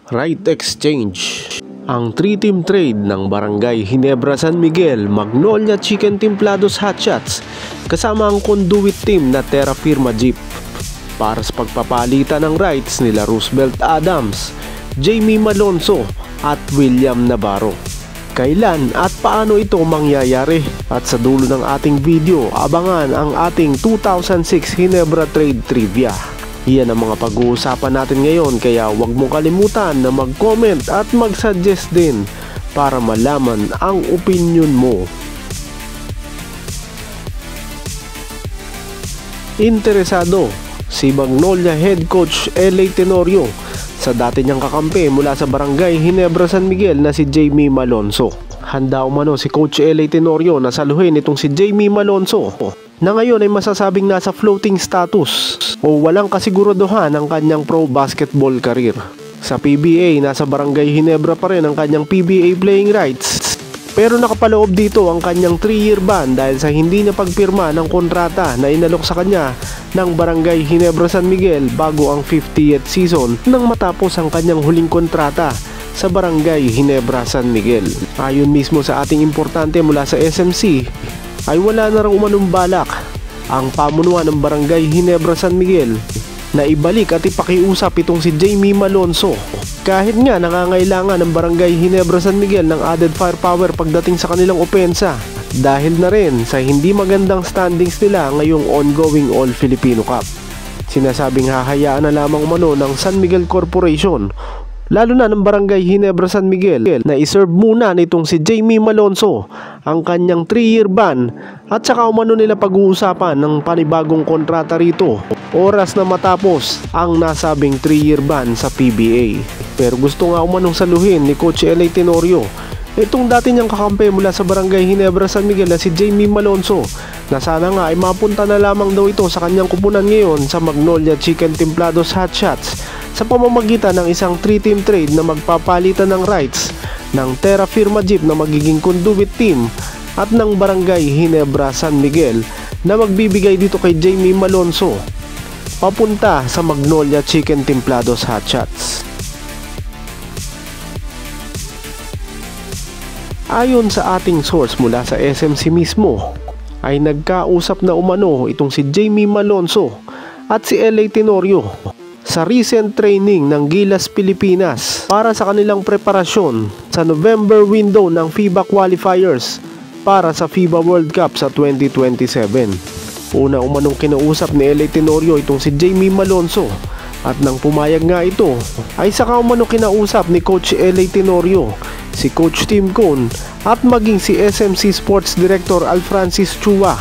Right Exchange. Ang 3-team trade ng Barangay Ginebra San Miguel, Magnolia Chicken Templados Hotshots kasama ang conduit team na Terra Firma Jeep para sa pagpapalitan ng rights nila Roosevelt Adams, Jamie Malonzo at William Navarro. Kailan at paano ito mangyayari? At sa dulo ng ating video, abangan ang ating 2006 Ginebra Trade Trivia. Iyan ang mga pag-uusapan natin ngayon, kaya huwag mong kalimutan na mag-comment at mag-suggest din para malaman ang opinion mo. Interesado si Magnolia Head Coach L.A. Tenorio sa dati niyang kakampi mula sa Barangay Ginebra San Miguel na si Jamie Malonzo. Handa umano si Coach L.A. Tenorio na saluhin itong si Jamie Malonzo na ngayon ay masasabing nasa floating status o walang kasiguraduhan ang kanyang pro basketball career. Sa PBA, nasa Barangay Ginebra pa rin ang kanyang PBA playing rights, pero nakapaloob dito ang kanyang 3-year ban dahil sa hindi niya pagpirma ng kontrata na inalok sa kanya ng Barangay Ginebra San Miguel bago ang 50th season nang matapos ang kanyang huling kontrata sa Barangay Ginebra San Miguel. Ayon mismo sa ating importante mula sa SMC, ay wala na raw umanong balak ang pamunuan ng Barangay Ginebra San Miguel na ibalik at ipakiusap itong si Jamie Malonzo. Kahit nga nangangailangan ng Barangay Ginebra San Miguel ng added firepower pagdating sa kanilang opensa dahil na rin sa hindi magandang standings nila ngayong ongoing All Filipino Cup. Sinasabing hahayaan na lamang umano ng San Miguel Corporation, lalo na ng Barangay Ginebra San Miguel, na iserve muna nitong si Jamie Malonzo ang kanyang 3-year ban at saka umano nila pag-uusapan ng panibagong kontrata rito oras na matapos ang nasabing 3-year ban sa PBA. Pero gusto nga umanong saluhin ni Coach L.A. Tenorio itong dati niyang kakampi mula sa Barangay Ginebra San Miguel na si Jamie Malonzo, na sana nga ay mapunta na lamang daw ito sa kanyang kupunan ngayon sa Magnolia Chicken Templados Hotshots sa pamamagitan ng isang 3-team trade na magpapalitan ng rights ng Terra Firma Jeep na magiging conduit team at ng Barangay Ginebra San Miguel na magbibigay dito kay Jamie Malonzo papunta sa Magnolia Chicken Templados Hotshots. Ayon sa ating source mula sa SMC mismo, ay nagkausap na umano itong si Jamie Malonzo at si L.A. Tenorio sa recent training ng Gilas Pilipinas para sa kanilang preparasyon sa November window ng FIBA qualifiers para sa FIBA World Cup sa 2027. Una umanong kinausap ni L.A. Tenorio itong si Jamie Malonzo, at nang pumayag nga ito ay saka umanong kinausap ni Coach L.A. Tenorio si Coach Tim Cone at maging si SMC Sports Director Alfrancis Chua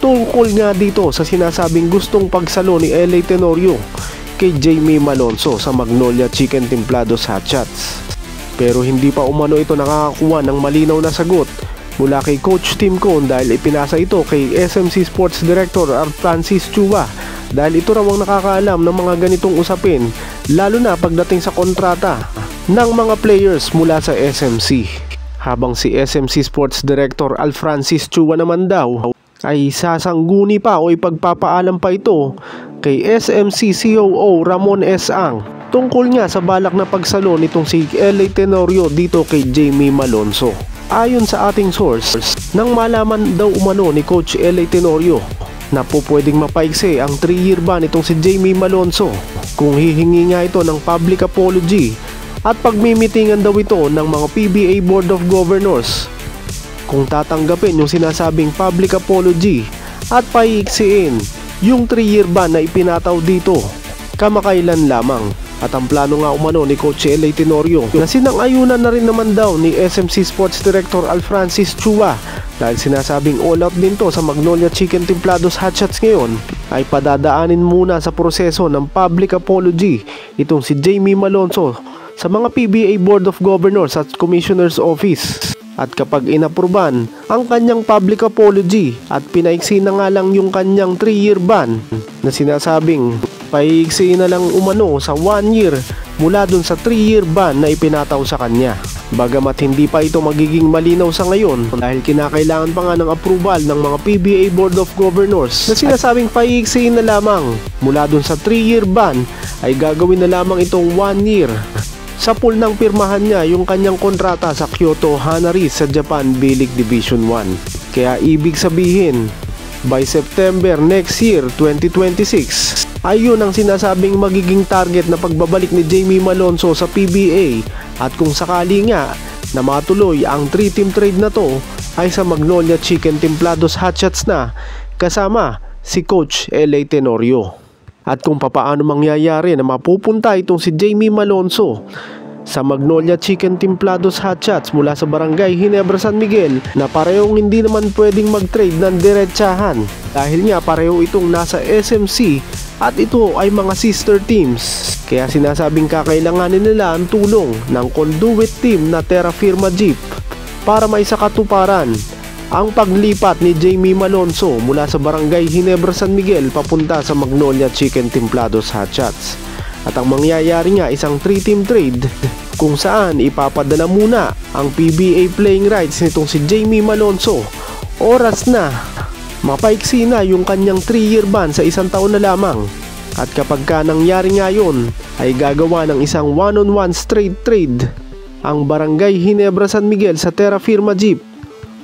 tungkol nga dito sa sinasabing gustong pagsalo ni L.A. Tenorio kay Jamie Malonzo sa Magnolia Chicken Templados Hotshots. Pero hindi pa umano ito nakakakuha ng malinaw na sagot mula kay Coach Tim Cone dahil ipinasa ito kay SMC Sports Director Alfrancis Chua dahil ito raw ang nakakaalam ng mga ganitong usapin, lalo na pagdating sa kontrata ng mga players mula sa SMC. Habang si SMC Sports Director Alfrancis Chua naman daw ay sasangguni pa o ipagpapaalam pa ito kay SMC COO Ramon S. Ang tungkol nga sa balak na pagsalo nitong si L.A. Tenorio dito kay Jamie Malonzo. Ayon sa ating source, nang malaman daw umano ni Coach L.A. Tenorio na po pwedeng mapaigsi ang 3-year ban itong si Jamie Malonzo kung hihingi nga ito ng public apology at pagmimitingan daw ito ng mga PBA Board of Governors kung tatanggapin yung sinasabing public apology at paiiksiin yung 3-year ban na ipinataw dito kamakailan lamang. At ang plano nga umano ni Coach L.A. Tenorio na sinang-ayunan na rin naman daw ni SMC Sports Director Alfrancis Chua dahil sinasabing all out din to sa Magnolia Chicken Templados Hotshots ngayon, ay padadaanin muna sa proseso ng public apology itong si Jamie Malonzo sa mga PBA Board of Governors at Commissioner's Office. At kapag inapruban ang kanyang public apology at pinaiksi na nga lang yung kanyang 3-year ban na sinasabing paiksi na lang umano sa 1 year mula dun sa 3-year ban na ipinataw sa kanya. Bagamat hindi pa ito magiging malinaw sa ngayon dahil kinakailangan pa nga ng approval ng mga PBA Board of Governors na sinasabing paiksi na lamang mula dun sa 3-year ban ay gagawin na lamang itong 1 year Sa pool ng pirmahan niya yung kanyang kontrata sa Kyoto Hanaris sa Japan B-League Division 1. Kaya ibig sabihin, by September next year 2026, ay yun ang sinasabing magiging target na pagbabalik ni Jamie Malonzo sa PBA. At kung sakali nga na matuloy ang 3-team trade na to, ay sa Magnolia Chicken Templados Hotshots na kasama si Coach L.A. Tenorio. At kung papaano mangyayari na mapupunta itong si Jamie Malonzo sa Magnolia Chicken Templados Hotshots mula sa Barangay Ginebra San Miguel, na parehong hindi naman pwedeng mag-trade ng diretsahan dahil nga pareho itong nasa SMC at ito ay mga sister teams. Kaya sinasabing kakailanganin nila ang tulong ng conduit team na Terra Firma Jeep para may sakatuparan ang paglipat ni Jamie Malonzo mula sa Barangay Ginebra San Miguel papunta sa Magnolia Chicken Templados Hotshots. At ang mangyayari nga isang 3-team trade kung saan ipapadala muna ang PBA playing rights nitong si Jamie Malonzo. Oras na mapaiksi na yung kanyang 3-year ban sa 1 taon na lamang. At kapag ka nangyari nga yun, ay gagawa ng isang 1-on-1 straight trade ang Barangay Ginebra San Miguel sa Terra Firma Jeep,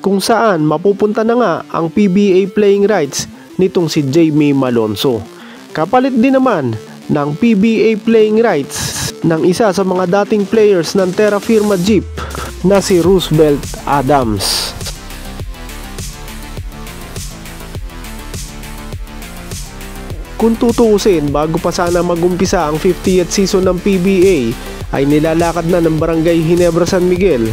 kung saan mapupunta na nga ang PBA playing rights nitong si Jamie Malonzo. Kapalit din naman ng PBA playing rights ng isa sa mga dating players ng Terra Firma Jeep na si Roosevelt Adams. Kung tutuusin, bago pa sana magumpisa ang 50th season ng PBA, ay nilalakad na ng Barangay Ginebra San Miguel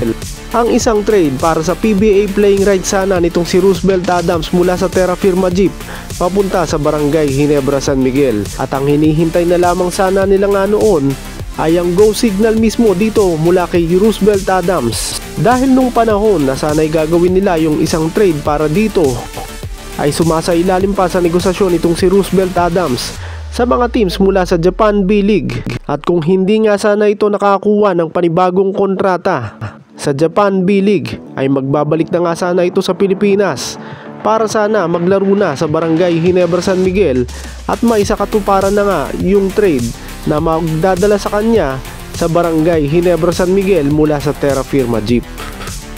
ang isang trade para sa PBA playing rights sana nitong si Roosevelt Adams mula sa Terra Firma Jeep papunta sa Barangay Ginebra San Miguel. At ang hinihintay na lamang sana nila nga noon ay ang go signal mismo dito mula kay Roosevelt Adams. Dahil nung panahon na sana'y gagawin nila yung isang trade para dito, ay sumasailalim pa sa negosasyon itong si Roosevelt Adams sa mga teams mula sa Japan B-League. At kung hindi nga sana ito nakakuha ng panibagong kontrata sa Japan B-League, ay magbabalik na nga sana ito sa Pilipinas para sana maglaro na sa Barangay Ginebra San Miguel at maisakatuparan na nga yung trade na magdadala sa kanya sa Barangay Ginebra San Miguel mula sa Terra Firma Jeep.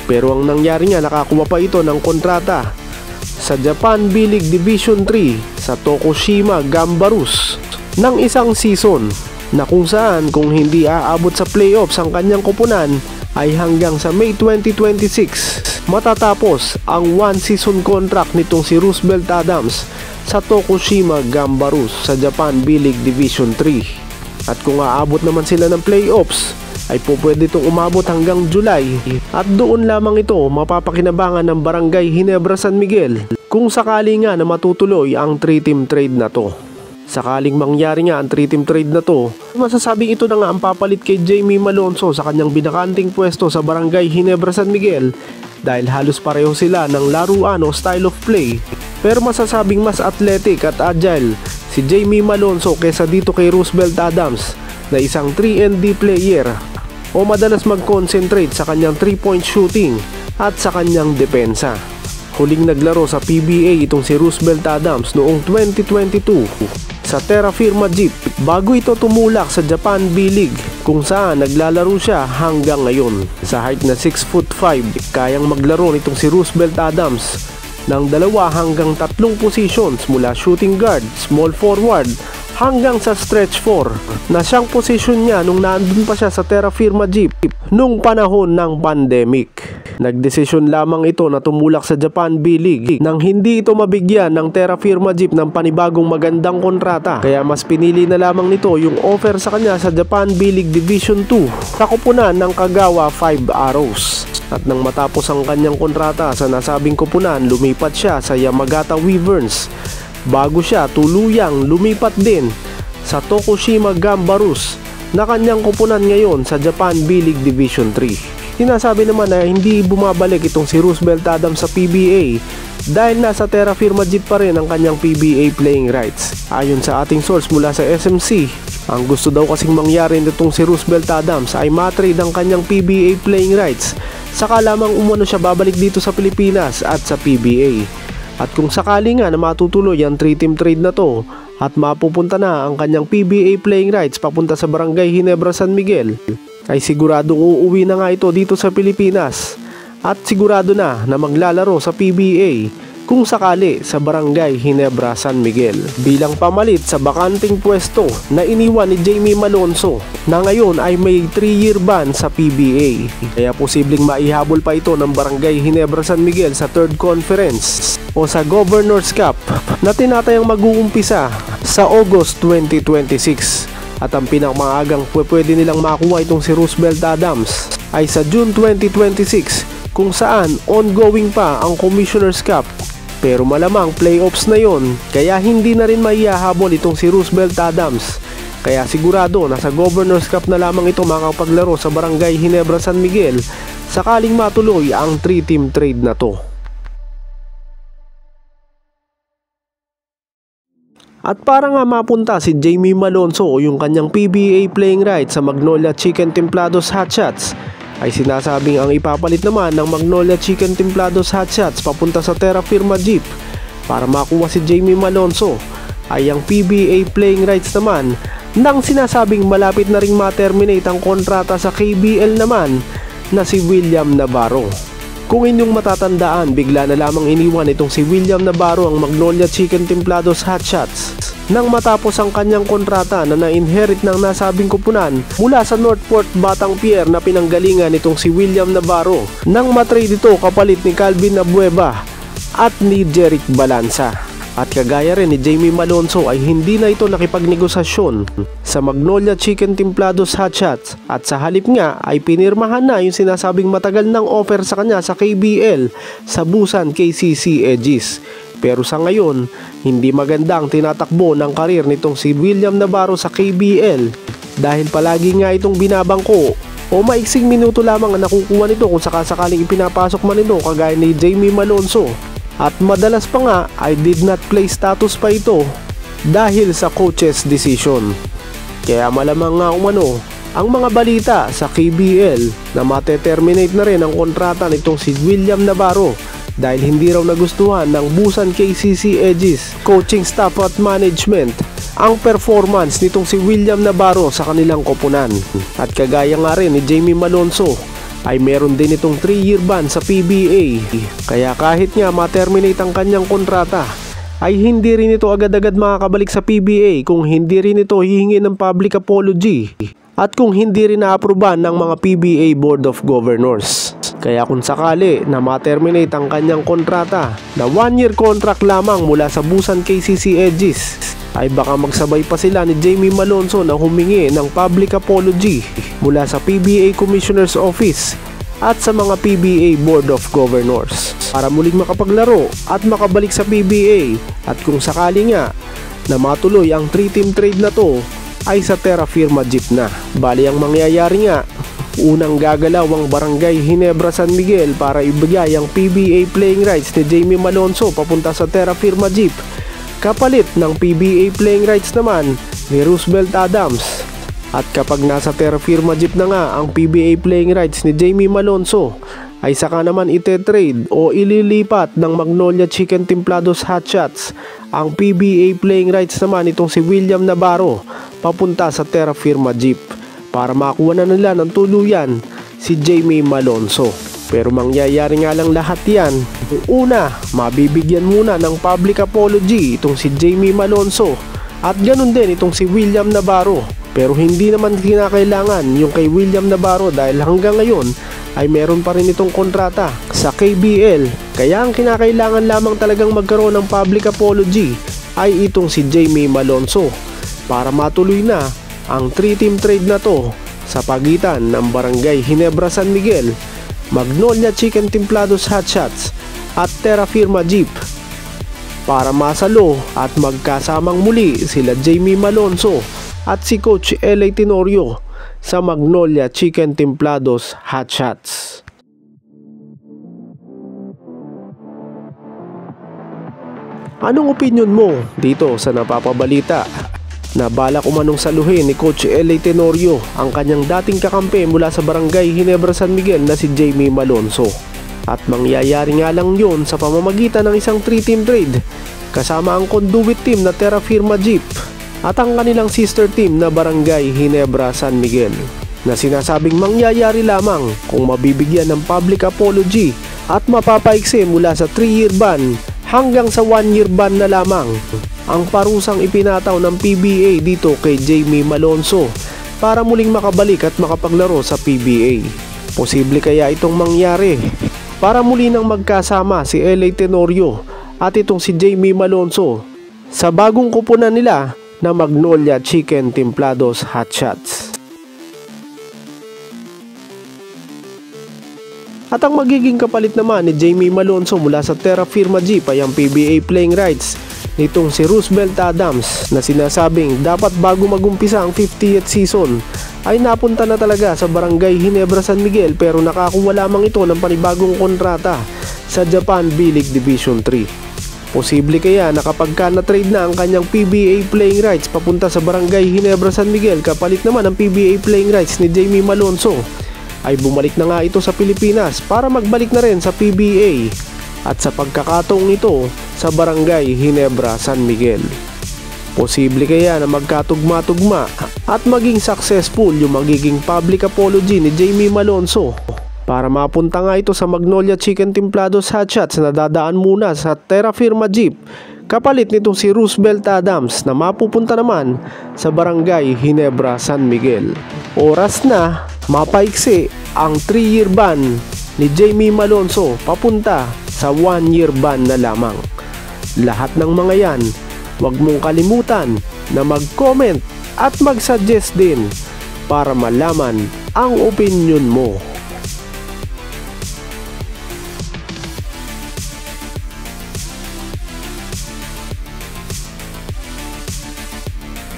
Pero ang nangyari nga, nakakuha pa ito ng kontrata sa Japan B-League Division 3 sa Tokushima Gambarus ng isang season na kung saan kung hindi aabot sa playoffs ang kanyang koponan ay hanggang sa May 2026 matatapos ang 1 season contract nitong si Roosevelt Adams sa Tokushima Gambarus sa Japan B-League Division 3. At kung aabot naman sila ng playoffs ay po pwede itong umabot hanggang July, at doon lamang ito mapapakinabangan ng Barangay Ginebra San Miguel kung sakali nga na matutuloy ang 3-team trade na to. Sakaling mangyari nga ang 3-team trade na to, masasabing ito na nga ang papalit kay Jamie Malonzo sa kanyang binakanting pwesto sa Barangay Ginebra San Miguel, dahil halos pareho sila ng laruan o style of play. Pero masasabing mas athletic at agile si Jamie Malonzo kesa dito kay Roosevelt Adams na isang 3-and-D player o madalas mag-concentrate sa kanyang 3-point shooting at sa kanyang depensa. Huling naglaro sa PBA itong si Roosevelt Adams noong 2022 sa Terra Firma Jeep bago ito tumulak sa Japan B-League kung saan naglalaro siya hanggang ngayon. Sa height na 6'5", kayang maglaro nitong si Roosevelt Adams ng 2 hanggang 3 positions mula shooting guard, small forward hanggang sa stretch 4 na siyang position niya nung nandun pa siya sa Terra Firma Jeep nung panahon ng pandemic. Nagdesisyon lamang ito na tumulak sa Japan B-League nang hindi ito mabigyan ng Terra Firma Jeep ng panibagong magandang kontrata, kaya mas pinili na lamang nito yung offer sa kanya sa Japan B-League Division 2 sa koponan ng Kagawa 5 Arrows. At nang matapos ang kanyang kontrata sa nasabing koponan, lumipat siya sa Yamagata Wyverns bago siya tuluyang lumipat din sa Tokushima Gambarus na kanyang koponan ngayon sa Japan B-League Division 3. Sinasabi naman na hindi bumabalik itong si Roosevelt Adams sa PBA dahil nasa Terra Firma Jeep pa rin ang kanyang PBA playing rights. Ayon sa ating source mula sa SMC, ang gusto daw kasing mangyari nitong si Roosevelt Adams ay matrade ang kanyang PBA playing rights, saka lamang umano siya babalik dito sa Pilipinas at sa PBA. At kung sakali nga na matutuloy ang 3-team trade na to at mapupunta na ang kanyang PBA playing rights papunta sa Barangay Ginebra San Miguel, ay siguradong uuwi na nga ito dito sa Pilipinas at sigurado na maglalaro sa PBA kung sakali sa Barangay Ginebra San Miguel bilang pamalit sa bakanting pwesto na iniwan ni Jamie Malonzo na ngayon ay may 3-year ban sa PBA. Kaya posibleng maihabol pa ito ng Barangay Ginebra San Miguel sa 3rd Conference o sa Governor's Cup na tinatayang mag-uumpisa sa August 2026. At ang pinakamaagang pwede nilang makuha itong si Roosevelt Adams ay sa June 2026 kung saan ongoing pa ang Commissioner's Cup. Pero malamang playoffs na yon, kaya hindi na rin maihahabol itong si Roosevelt Adams. Kaya sigurado na sa Governor's Cup na lamang ito makapaglaro sa Barangay Ginebra San Miguel sakaling matuloy ang 3-team trade na to. At para nga mapunta si Jamie Malonzo o yung kanyang PBA playing right sa Magnolia Chicken Templados Hotshots, ay sinasabing ang ipapalit naman ng Magnolia Chicken Templados Hotshots papunta sa Terra Firma Jeep para makuha si Jamie Malonzo ay ang PBA playing rights naman nang sinasabing malapit na ring ma-terminate ang kontrata sa KBL naman na si William Navarro. Kung inyong matatandaan, bigla na lamang iniwan itong si William Navarro ang Magnolia Chicken Templados Hotshots nang matapos ang kanyang kontrata na na-inherit ng nasabing kupunan mula sa Northport Batang Pier na pinanggalingan nitong si William Navarro nang matrade ito kapalit ni Calvin Abueva at ni Jeric Balanza. At kagaya rin ni Jamie Malonzo ay hindi na ito nakipagnegosasyon sa Magnolia Chicken Templados Hotshots at sa halip nga ay pinirmahan na yung sinasabing matagal ng offer sa kanya sa KBL sa Busan KCC Aegis. Pero sa ngayon, hindi maganda ang tinatakbo ng karir nitong si William Navarro sa KBL dahil palagi nga itong binabangko o maiksing minuto lamang ang nakukuha nito kung sakasakaling ipinapasok man ito kagaya ni Jamie Malonzo. At madalas pa nga ay did not play status pa ito dahil sa coach's decision. Kaya malamang nga umano ang mga balita sa KBL na mate-terminate na rin ang kontrata nitong si William Navarro dahil hindi raw nagustuhan ng Busan KCC Aegis coaching staff at management ang performance nitong si William Navarro sa kanilang koponan. At kagaya nga rin ni Jamie Malonzo ay meron din itong 3-year ban sa PBA. Kaya kahit nga ma-terminate ang kanyang kontrata ay hindi rin ito agad-agad makakabalik sa PBA kung hindi rin ito hihingi ng public apology at kung hindi rin na-aproban ng mga PBA Board of Governors. Kaya kung sakali na ma-terminate ang kanyang kontrata na 1-year contract lamang mula sa Busan KCC Aegis, ay baka magsabay pa sila ni Jamie Malonzo na humingi ng public apology mula sa PBA Commissioner's Office at sa mga PBA Board of Governors para muling makapaglaro at makabalik sa PBA. At kung sakali nga na matuloy ang 3-team trade na to ay sa Terra Firma Jeep na. Bali ang mangyayari nga, unang gagalaw ang Barangay Ginebra San Miguel para ibigay ang PBA playing rights ni Jamie Malonzo papunta sa Terra Firma Jeep kapalit ng PBA playing rights naman ni Roosevelt Adams. At kapag nasa Terra Firma Jeep na nga ang PBA playing rights ni Jamie Malonzo ay saka naman ite-trade o ililipat ng Magnolia Chicken Templados Hotshots ang PBA playing rights naman itong si William Navarro papunta sa Terra Firma Jeep para makuha na nila ng tuluyan si Jamie Malonzo. Pero mangyayari nga lang lahat yan, una, mabibigyan muna ng public apology itong si Jamie Malonzo at ganun din itong si William Navarro. Pero hindi naman kinakailangan yung kay William Navarro dahil hanggang ngayon ay meron pa rin itong kontrata sa KBL. Kaya ang kinakailangan lamang talagang magkaroon ng public apology ay itong si Jamie Malonzo para matuloy na ang 3-team trade na to sa pagitan ng Barangay Ginebra San Miguel, Magnolia Chicken Templados Hotshots at Terra Firma Jeep para masalo at magkasamang muli sila Jamie Malonzo at si Coach LA Tenorio sa Magnolia Chicken Templados Hotshots. Anong opinion mo dito sa napapabalita na balak umanong saluhin ni Coach LA Tenorio ang kanyang dating kakampi mula sa Barangay Ginebra San Miguel na si Jamie Malonzo? At mangyayari nga lang yun sa pamamagitan ng isang 3-team trade kasama ang conduit team na Terra Firma Jeep at ang kanilang sister team na Barangay Ginebra San Miguel. na sinasabing mangyayari lamang kung mabibigyan ng public apology at mapapaiksi mula sa 3-year ban hanggang sa 1-year ban na lamang ang parusang ipinataw ng PBA dito kay Jamie Malonzo para muling makabalik at makapaglaro sa PBA. Posible kaya itong mangyari para muli nang magkasama si LA Tenorio at itong si Jamie Malonzo sa bagong kupunan nila na Magnolia Chicken Templados Hot Shots. At ang magiging kapalit naman ni Jamie Malonzo mula sa Terra Firma Jeep ay ang PBA playing rights nitong si Roosevelt Adams na sinasabing dapat bago magumpisa ang 50th season ay napunta na talaga sa Barangay Ginebra San Miguel, pero nakakuha lamang ito ng panibagong kontrata sa Japan B-League Division 3. Posible kaya na kapag na-trade na ang kanyang PBA playing rights papunta sa Barangay Ginebra San Miguel, kapalit naman ang PBA playing rights ni Jamie Malonzo, ay bumalik na nga ito sa Pilipinas para magbalik na rin sa PBA at sa pagkakataong ito sa Barangay Ginebra San Miguel. Posible kaya na magkatugma-tugma at maging successful yung magiging public apology ni Jamie Malonzo para mapunta nga ito sa Magnolia Chicken Templados Hot Shots na dadaan muna sa Terra Firma Jeep, kapalit nitong si Roosevelt Adams na mapupunta naman sa Barangay Ginebra San Miguel. Oras na mapaiksi ang 3-year ban ni Jamie Malonzo papunta sa 1-year ban na lamang. Lahat ng mga yan, huwag mong kalimutan na mag-comment at mag-suggest din para malaman ang opinion mo.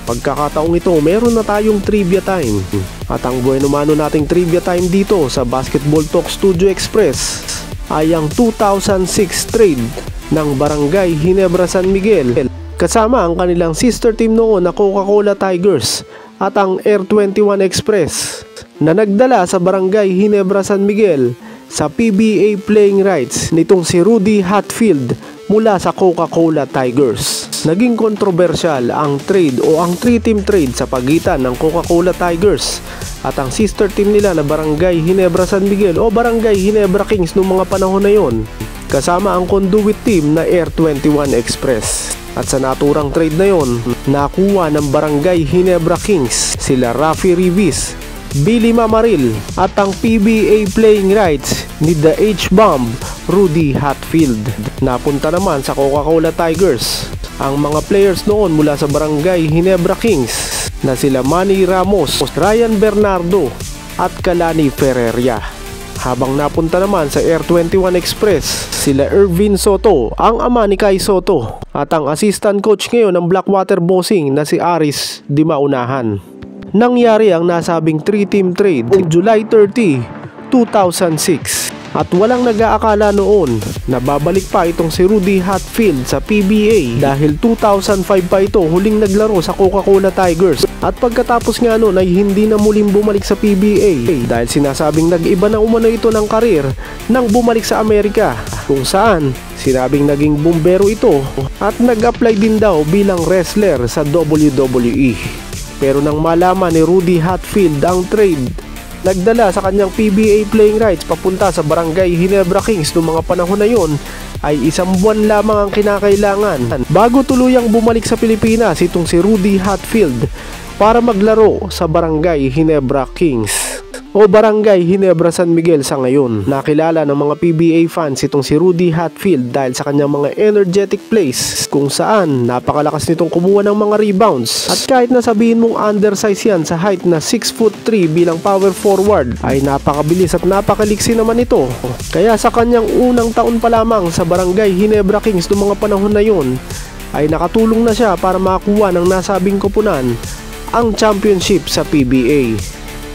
Pagkakataong ito, meron na tayong trivia time. At ang bueno mano nating trivia time dito sa Basketball Talk Studio Express ay ang 2006 trade ng Barangay Ginebra San Miguel kasama ang kanilang sister team noon na Coca-Cola Tigers at ang Air 21 Express na nagdala sa Barangay Ginebra San Miguel sa PBA playing rights nitong si Rudy Hatfield mula sa Coca-Cola Tigers. Naging kontrobersyal ang trade o ang 3-team trade sa pagitan ng Coca-Cola Tigers at ang sister team nila na Barangay Ginebra San Miguel o Barangay Ginebra Kings noong mga panahon na yon, kasama ang conduit team na Air 21 Express. At sa naturang trade na yon, nakuha ng Barangay Ginebra Kings sila Rafi Rivis, Billy Mamaril at ang PBA playing rights ni The H-Bomb Rudy Hatfield. Napunta naman sa Coca-Cola Tigers ang mga players noon mula sa Barangay Ginebra Kings na sila Manny Ramos, Ryan Bernardo at Kalani Ferreria. Habang napunta naman sa Air 21 Express sila Ervin Soto, ang ama ni Kai Soto, at ang assistant coach ngayon ng Blackwater Bossing na si Aris Di Maunahan. Nangyari ang nasabing 3-team trade noong July 30, 2006 at walang nag-aakala noon na babalik pa itong si Rudy Hatfield sa PBA dahil 2005 pa ito huling naglaro sa Coca-Cola Tigers at pagkatapos nga noon ay hindi na muling bumalik sa PBA dahil sinasabing nag-iba na umano ito ng karir nang bumalik sa Amerika, kung saan sinabing naging bumbero ito at nag-apply din daw bilang wrestler sa WWE. Pero nang malaman ni Rudy Hatfield ang trade, nagdala sa kanyang PBA playing rights papunta sa Barangay Ginebra Kings noong mga panahon na yon, ay 1 buwan lamang ang kinakailangan bago tuluyang bumalik sa Pilipinas itong si Rudy Hatfield para maglaro sa Barangay Ginebra Kings o Barangay Ginebra San Miguel sa ngayon. Nakilala ng mga PBA fans itong si Rudy Hatfield dahil sa kanyang mga energetic plays kung saan napakalakas nitong kumuha ng mga rebounds at kahit na sabihin mong undersize yan sa height na 6'3" bilang power forward ay napakabilis at napakaliksi naman ito. Kaya sa kanyang unang taon pa lamang sa Barangay Ginebra Kings noong mga panahon na yon ay nakatulong na siya para makakuha ng nasabing koponan ang championship sa PBA.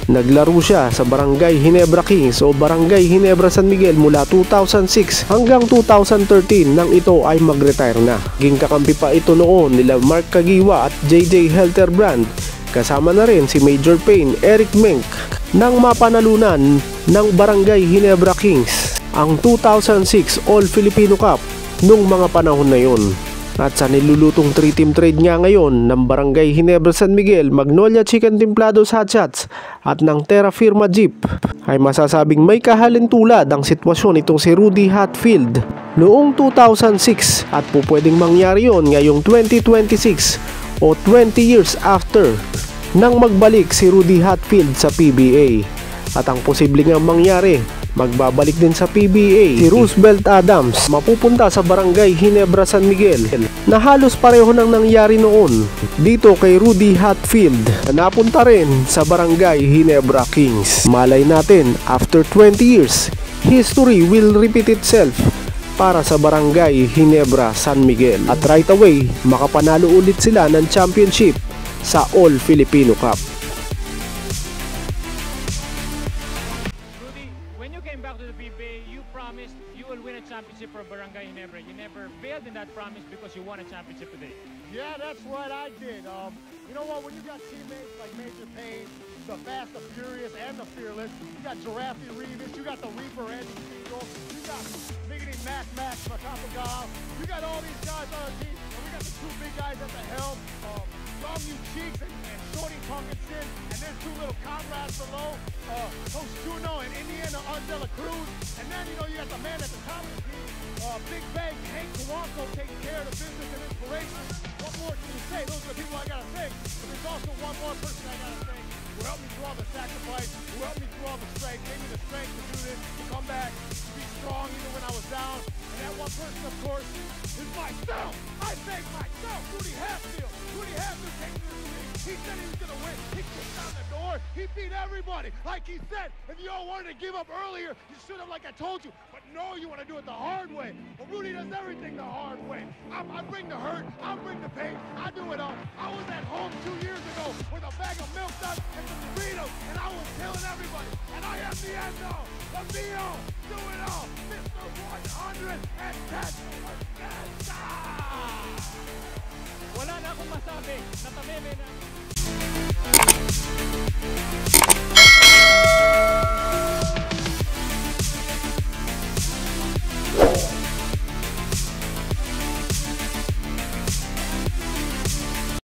Naglaro siya sa Barangay Ginebra Kings o Barangay Ginebra San Miguel mula 2006 hanggang 2013 nang ito ay mag-retire na. Naging kakampi pa ito noon nila Mark Kagiwa at JJ Helterbrand, kasama na rin si Major Payne, Eric Menk, nang mapanalunan ng Barangay Ginebra Kings ang 2006 All Filipino Cup nung mga panahon na yon. At sa nilulutong 3-team trade nga ngayon ng Barangay Ginebra San Miguel, Magnolia Chicken Templados Hot Shots at ng Terra Firma Jeep, ay masasabing may kahalintulad ang sitwasyon itong si Rudy Hatfield noong 2006 at po pwedeng mangyari yon ngayong 2026 o 20 years after nang magbalik si Rudy Hatfield sa PBA. At ang posibleng nga mangyari, magbabalik din sa PBA si Roosevelt Adams, mapupunta sa Barangay Ginebra San Miguel, na halos pareho nang nangyari noon dito kay Rudy Hatfield na napunta rin sa Barangay Ginebra Kings. Malay natin, after 20 years, history will repeat itself para sa Barangay Ginebra San Miguel at right away makapanalo ulit sila ng championship sa All Filipino Cup. Back to the PBA, you promised you will win a championship for Barangay Ginebra. You never failed in that promise because you won a championship today. Yeah, that's right, I did. You know what, when you got teammates like Major Payne, the Fast, the Furious, and the Fearless, you got Giraffe Reeves, you got the Reaper, Andy Siegel, you got Miggity Mac Macapagal, you got all these guys on our team, and we got the two big guys at the helm, Dominic Cheeks and Shorty Tonkinson, and there's two little comrades below, Coach Juno and Indiana Ardella Cruz, and then, you know, you got the man at the top of the team, Big Bang, Hank Kawanko taking care of the business and inspiration. What more can you say? Those are the people I gotta thank. But there's also one more person I gotta thank who helped me through all the sacrifice, who helped me through all the strength, gave me the strength to do this, to come back, to be strong even when I was down. And that one person, of course, is myself. I thank myself, Rudy Hatfield. Rudy Hatfield came to this league. He said he was gonna win. He kicked down the door. He beat everybody. Like he said, if you all wanted to give up earlier, you should have, like I told you. But no, you want to do it the hard way. But Rudy does everything the hard way. I bring the hurt. I bring the pain. I do it all. I was at home 2 years ago with a bag of milk duds and some Doritos, and I was killing everybody. And I am the end all. The be-all. Do it all. Mr. 110. Wala na akong masabi. Natameme na.